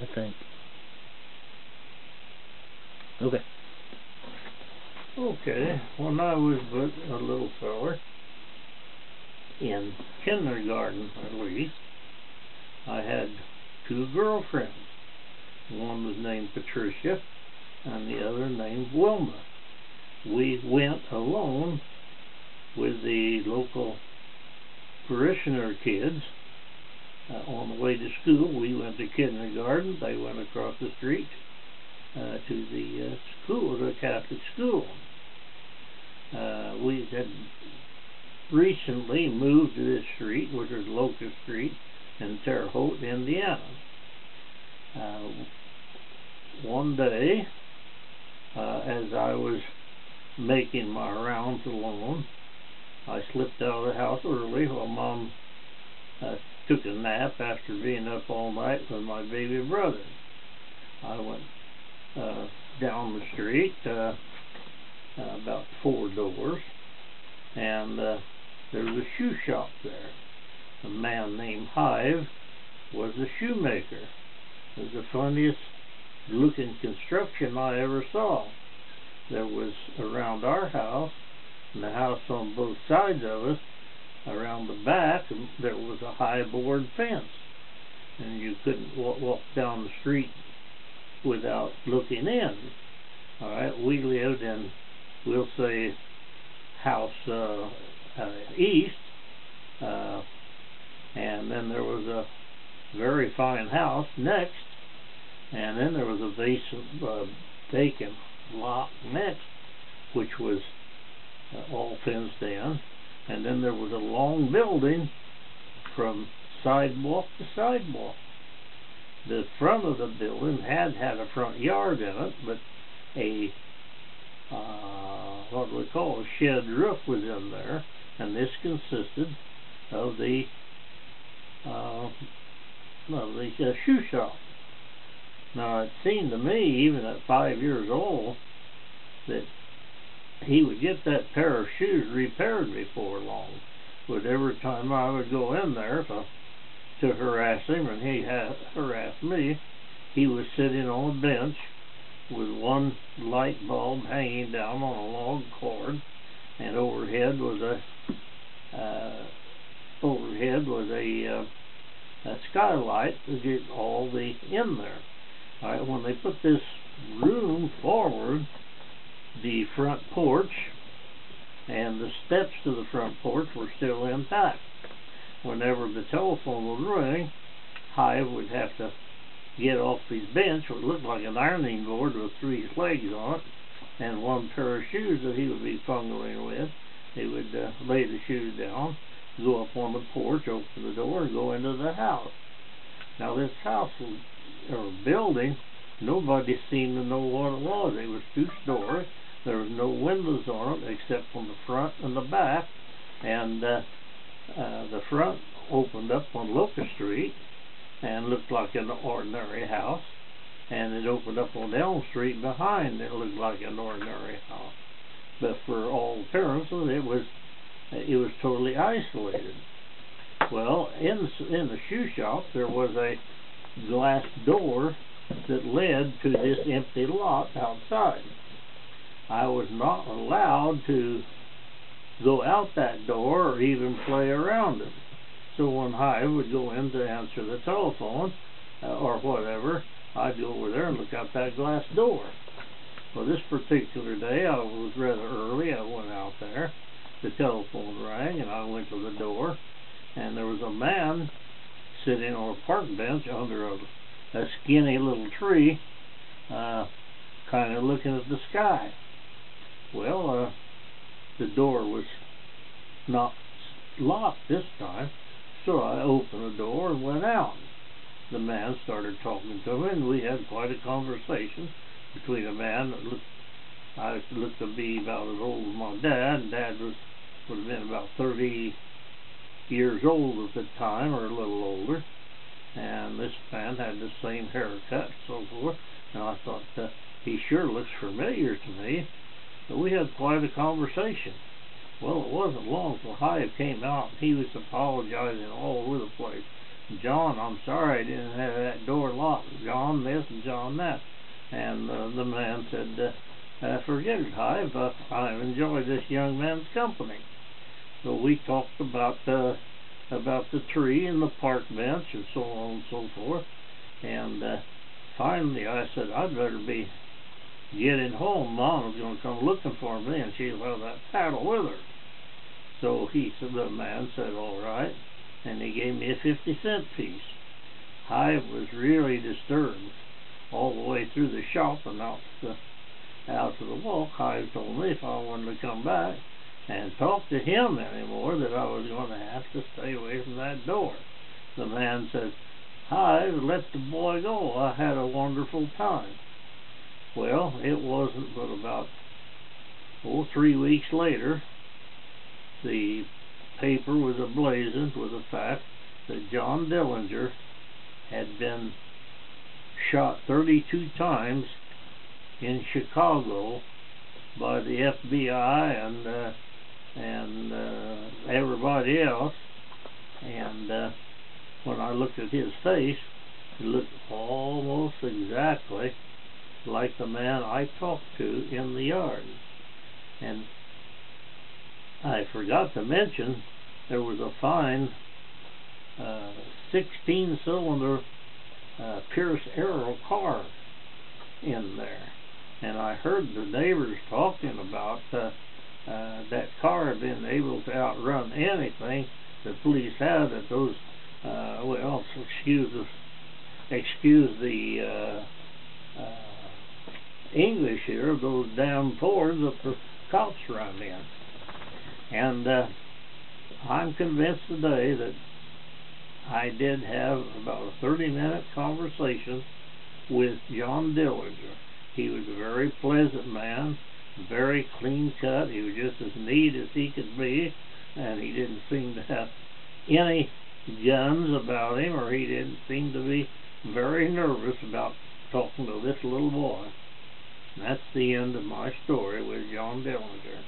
I think. Okay. Okay, when I was but a little feller, in kindergarten at least, I had two girlfriends. One was named Patricia, and the other named Wilma. We went alone with the local parishioner kids on the way to school. We went to kindergarten. They went across the street to the school, the Catholic school. We had recently moved to this street, which is Locust Street in Terre Haute, Indiana. One day, as I was making my rounds alone, I slipped out of the house early while Mom took a nap after being up all night with my baby brother. I went down the street about 4 doors, and there was a shoe shop there. A man named Hive was a shoemaker. It was the funniest looking construction I ever saw. There was around our house and the house on both sides of us, around the back, there was a high board fence, and you couldn't walk down the street without looking in. All right, we lived in, we'll say, house east, and then there was a very fine house next, and then there was a vacant lot next, which was all fenced in, and then there was a long building from sidewalk to sidewalk. The front of the building had a front yard in it, but a what do we call a shed roof was in there, and this consisted of the shoe shop. Now it seemed to me, even at 5 years old, that he would get that pair of shoes repaired before long. But every time I would go in there to harass him, and he harassed me, he was sitting on a bench with one light bulb hanging down on a long cord, and overhead was a skylight to get all the in there. All right, when they put this room forward, the front porch and the steps to the front porch were still intact. Whenever the telephone would ring, Hive would have to get off his bench, what looked like an ironing board with 3 legs on it, and one pair of shoes that he would be fumbling with. He would lay the shoes down, go up on the porch, open the door, and go into the house. Now this house or building, nobody seemed to know what it was. It was 2-story. There was no windows on it except on the front and the back, and the front opened up on Locust Street and looked like an ordinary house, and it opened up on Elm Street behind. It looked like an ordinary house, but for all appearances, it was totally isolated. Well, in the shoe shop, there was a glass door that led to this empty lot outside. I was not allowed to go out that door or even play around it. So when Hive would go in to answer the telephone or whatever, I'd go over there and look out that glass door. Well, this particular day, I was rather early. I went out there. The telephone rang, and I went to the door, and there was a man sitting on a park bench under a skinny little tree, kind of looking at the sky. Well, the door was not locked this time, so I opened the door and went out. The man started talking to me, and we had quite a conversation between a man that looked to be about as old as my dad, and Dad would have been about 30 years old at the time, or a little older, and this man had the same haircut and so forth, and I thought, he sure looks familiar to me. But we had quite a conversation. Well, it wasn't long till Hive came out, and he was apologizing all over the place John, I'm sorry I didn't have that door locked. John this and John that. And the man said, forget it, Hive. I enjoy this young man's company. So we talked about the tree and the park bench and so on and so forth. And finally I said, I'd better be getting home. Mom was going to come looking for me, and she'll have that paddle with her. So the man said, all right, and he gave me a 50-cent piece. Hive was really disturbed all the way through the shop and out to the walk. Hive told me if I wanted to come back and talk to him anymore, that I was going to have to stay away from that door. The man said, Hive, let the boy go. I had a wonderful time. Well, it wasn't but about 3 weeks later, the paper was ablazing with the fact that John Dillinger had been shot 32 times in Chicago by the FBI and everybody else. And when I looked at his face, it looked almost exactly like the man I talked to in the yard. And I forgot to mention there was a fine 16-cylinder Pierce Arrow car in there. And I heard the neighbors talking about that car being able to outrun anything the police had at those, excuse the English here, those damn Fords that the cops run in. And I'm convinced today that I did have about a 30-minute conversation with John Dillinger. He was a very pleasant man, very clean cut. He was just as neat as he could be, and he didn't seem to have any guns about him, or he didn't seem to be very nervous about talking to this little boy. And that's the end of my story with John Dillinger.